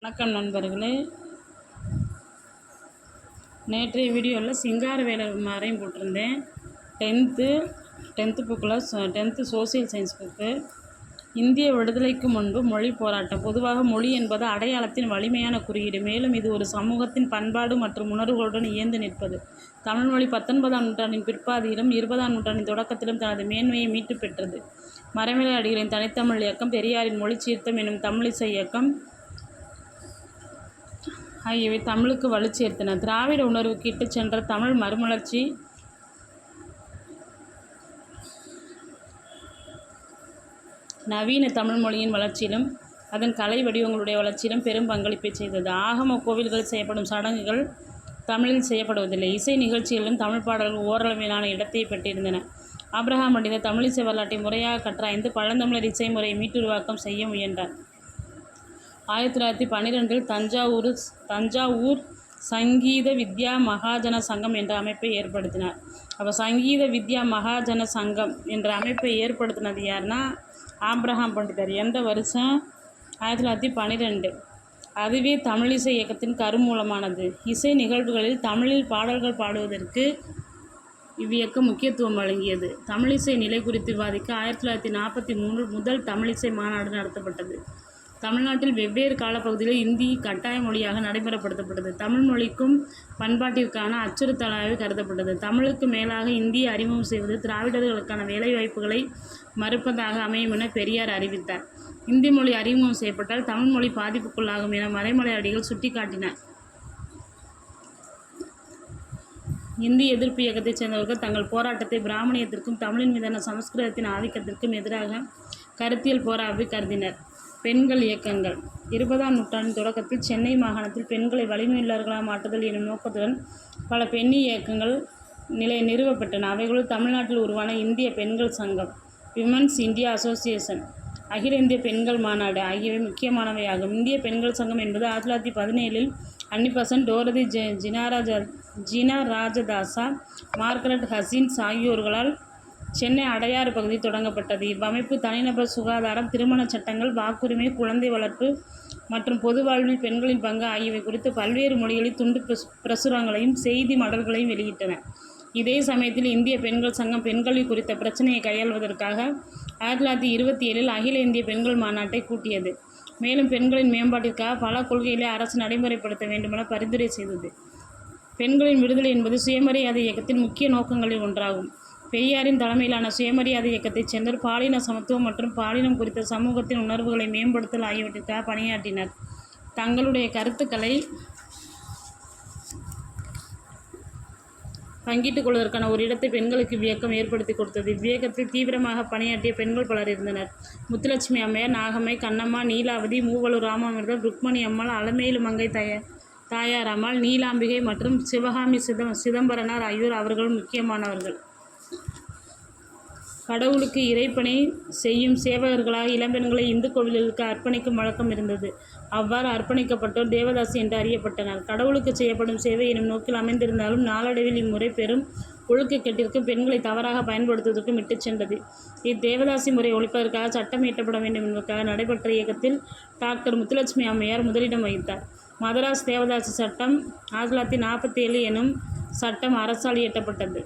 வணக்கம் நண்பர்களே. நேற்றைய வீடியோவில் சிங்கார வேலை மாதிரியும் போட்டிருந்தேன். டென்த்து புக்கில் 10th சோசியல் சயின்ஸ் புக்கு. இந்திய விடுதலைக்கு முன்பு மொழி போராட்டம். பொதுவாக மொழி என்பது அடையாளத்தின் வலிமையான குறியீடு. மேலும் இது ஒரு சமூகத்தின் பண்பாடு மற்றும் உணர்வுகளுடன் இயந்து நிற்பது. தமிழ்மொழி 19ஆம் நூற்றாண்டின் பிற்பாதியிலும் 20ஆம் நூற்றாண்டின் தொடக்கத்திலும் தனது மேன்மையை மீட்டு பெற்றது. மறைமலை அடிகளின் தனித்தமிழ் இயக்கம், பெரியாரின் மொழி சீர்த்தம் எனும் தமிழிசை இயக்கம் ஆகியவை தமிழுக்கு வலு சேர்த்தன. திராவிட உணர்வுக்கு இட்டுச் சென்ற தமிழ் மறுமலர்ச்சி நவீன தமிழ் மொழியின் வளர்ச்சியிலும் அதன் கலை வடிவங்களுடைய வளர்ச்சியிலும் பெரும் பங்களிப்பை செய்தது. ஆகம கோவில்களில் செய்யப்படும் சடங்குகள் தமிழில் செய்யப்படுவதில்லை. இசை நிகழ்ச்சிகளிலும் தமிழ் பாடல்கள் ஓரளவிலான இடத்தை பெற்றிருந்தன. ஆபிரகாம் பண்டிதர் தமிழிசை வரலாற்றை முறையாக கற்றாய்ந்து பழந்தமிழர் இசை முறையை மீட்டுருவாக்கம் செய்ய முயன்றார். 1912 தஞ்சாவூர் சங்கீத வித்யா மகாஜன சங்கம் என்ற அமைப்பை ஏற்படுத்தினார். அப்போ சங்கீத வித்யா மகாஜன சங்கம் என்ற அமைப்பை ஏற்படுத்தினது யாருன்னா ஆபிரகாம் பண்டிதர். எந்த வருஷம்? 1912. அதுவே தமிழிசை இயக்கத்தின் கருமூலமானது. இசை நிகழ்வுகளில் தமிழில் பாடல்கள் பாடுவதற்கு இவ்வியக்கம் முக்கியத்துவம் வழங்கியது. தமிழிசை நிலை குறித்து விவாதிக்க 1943 முதல் தமிழிசை மாநாடு நடத்தப்பட்டது. தமிழ்நாட்டில் வெவ்வேறு காலப்பகுதிகளில் இந்தி கட்டாய மொழியாக நடைமுறைப்படுத்தப்பட்டது. தமிழ் மொழிக்கும் பண்பாட்டிற்கான அச்சுறுத்தலாக கருதப்பட்டது. தமிழுக்கு மேலாக இந்தியை அறிமுகம் செய்வது திராவிடர்களுக்கான வேலைவாய்ப்புகளை மறுப்பதாக அமையும் என பெரியார் அறிவித்தார். இந்தி மொழி அறிமுகம் செய்யப்பட்டால் தமிழ் மொழி பாதிப்புக்குள்ளாகும் என மறைமலை அடிகள் சுட்டிக்காட்டினார். இந்தி எதிர்ப்பு இயக்கத்தைச் சேர்ந்தவர்கள் தங்கள் போராட்டத்தை பிராமணியத்திற்கும் தமிழின் மீதான சமஸ்கிருதத்தின் ஆதிக்கத்திற்கும் எதிராக கருத்தியல் போராக கருதினர். பெண்கள் இயக்கங்கள். 20ஆம் நூற்றாண்டின் தொடக்கத்தில் சென்னை மாகாணத்தில் பெண்களை வலிமையுள்ளவர்களாக மாற்றுதல் எனும் நோக்கத்துடன் பல பெண்ணி இயக்கங்கள் நிறுவப்பட்டன. அவைகளுள் தமிழ்நாட்டில் உருவான இந்திய பெண்கள் சங்கம், விமன்ஸ் இந்தியா அசோசியேஷன், அகில இந்திய பெண்கள் மாநாடு ஆகியவை முக்கியமானவையாகும். இந்திய பெண்கள் சங்கம் என்பது 1917 அன்னி பெசன்ட், டோரதி ஜினா ராஜதாசா, மார்கரெட் ஹசின்ஸ் ஆகியோர்களால் சென்னை அடையாறு பகுதியில் தொடங்கப்பட்டது. இவ்வமைப்பு தனிநபர் சுகாதாரம், திருமண சட்டங்கள், வாக்குரிமை, குழந்தை வளர்ப்பு மற்றும் பொது வாழ்வில் பெண்களின் பங்கு ஆகியவை குறித்து பல்வேறு மொழிகளில் துண்டு பிரசுரங்களையும் செய்தி மடல்களையும் வெளியிட்டன. இதே சமயத்தில் இந்திய பெண்கள் சங்கம் பெண்கள் குறித்த பிரச்சனையை கையாள்வதற்காக 1927 அகில இந்திய பெண்கள் மாநாட்டை கூட்டியது. மேலும் பெண்களின் மேம்பாட்டிற்காக பல கொள்கைகளை அரசு நடைமுறைப்படுத்த வேண்டுமென பரிந்துரை செய்தது. பெண்களின் விடுதலை என்பது சுயமரியாதை இயக்கத்தின் முக்கிய நோக்கங்களில் ஒன்றாகும். பெரியாரின் தலைமையிலான சுயமரியாதை இயக்கத்தைச் சேர்ந்தோர் பாலின சமத்துவம் மற்றும் பாலினம் குறித்த சமூகத்தின் உணர்வுகளை மேம்படுத்தல் ஆகியவற்றிற்காக பணியாற்றினர். தங்களுடைய கருத்துக்களை பங்கிட்டுக் கொள்வதற்கான ஒரு இடத்தை பெண்களுக்கு இவ்வியக்கம் ஏற்படுத்தி கொடுத்தது. இவ்வியக்கத்தில் தீவிரமாக பணியாற்றிய பெண்கள் பலர் இருந்தனர். முத்துலட்சுமி அம்மையார், நாகம்மை, கண்ணம்மா, நீலாவதி, மூவலூர் ராமாமிர்தம், ருக்மணி அம்மாள், அலமேலு மங்கை தாயாரம்மாள், நீலாம்பிகை மற்றும் சிவகாமி சிதம்பரனார் ஆகியோர் அவர்களும் முக்கியமானவர்கள். கடவுளுக்கு இறைப்பணி செய்யும் சேவகர்களாக இளம்பெண்களை இந்து கோவில்களுக்கு அர்ப்பணிக்கும் வழக்கம் இருந்தது. அவ்வாறு அர்ப்பணிக்கப்பட்டோர் தேவதாசி என்று அறியப்பட்டனர். கடவுளுக்கு செய்யப்படும் சேவை எனும் நோக்கில் அமைந்திருந்தாலும் நாளடைவில் இம்முறை பெரும் ஒழுக்கக்கேட்டிற்கும் பெண்களை தவறாக பயன்படுத்துவதற்கும் இட்டுச் சென்றது. இத்தேவதாசி முறை ஒழிப்பதற்காக சட்டம் இயற்றப்பட வேண்டும் என்பதற்காக நடைபெற்ற இயக்கத்தில் டாக்டர் முத்துலட்சுமி அம்மையார் முதலிடம் வகித்தார். மதராஸ் தேவதாசி சட்டம் 1947 எனும் சட்டம் அரசால் இயற்றப்பட்டது.